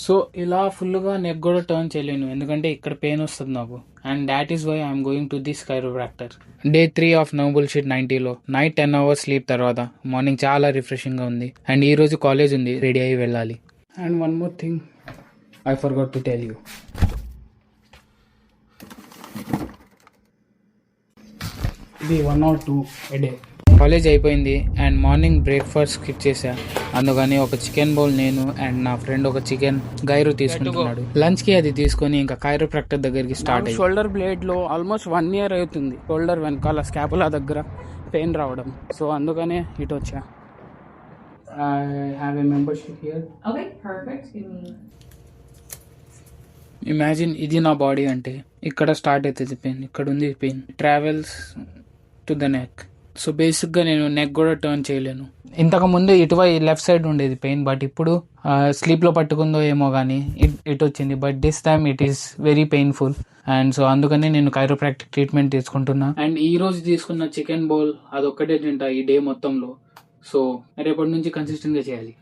So ఇలా ఫుల్గా neck కూడా టర్న్ చేయలేను, ఎందుకంటే ఇక్కడ పెయిన్ వస్తుంది నాకు. And that is why I'm going to this chiropractor. Day 3 of no bullshit 90లో నైట్ 10 hours స్లీప్ తర్వాత మార్నింగ్ చాలా రిఫ్రెషింగ్గా ఉంది. అండ్ ఈ రోజు కాలేజ్ ఉంది, రెడీ అయ్యి వెళ్ళాలి. And one more thing I forgot to tell you, ఇది 1 or 2 a day. కాలేజ్ అయిపోయింది అండ్ మార్నింగ్ బ్రేక్ఫాస్ట్ స్కిప్ చేశా, అందుకని ఒక చికెన్ బౌల్ నేను అండ్ నా ఫ్రెండ్ ఒక చికెన్ గైరు తీసుకుంటున్నాడు. లంచ్ కి అది తీసుకొని ఇంకా కైరోప్రాక్టర్ దగ్గరికి స్టార్ట్ అయ్యి. షోల్డర్ బ్లేడ్ లో ఆల్మోస్ట్ 1 year అవుతుంది షోల్డర్ వెనకాల స్కాపులా దగ్గర పెయిన్ రావడం, సో అందుకనే ఇటు వచ్చా. I have a membership here. Okay, perfect. Give me. Imagine ఇది నా బాడీ అంటే ఇక్కడ స్టార్ట్ అవుతుంది పెయిన్, ఇక్కడ ఉంది pain, travels to the neck. So బేసిక్గా నేను నెక్ కూడా టర్న్ చేయలేను. ఇంతకు ముందు ఇటువైపు లెఫ్ట్ సైడ్ ఉండేది పెయిన్, బట్ ఇప్పుడు స్లీప్లో పట్టుకుందో ఏమో కానీ ఇటు వచ్చింది. But this time it is very painful. And so అందుకని నేను కైరోప్రాక్టిక్ ట్రీట్మెంట్ తీసుకుంటున్నా. అండ్ ఈ రోజు తీసుకున్న చికెన్ బౌల్ అదొక్కటే తింటా ఈ డే మొత్తంలో. సో రేపటి నుంచి కన్సిస్టెంట్గా చేయాలి.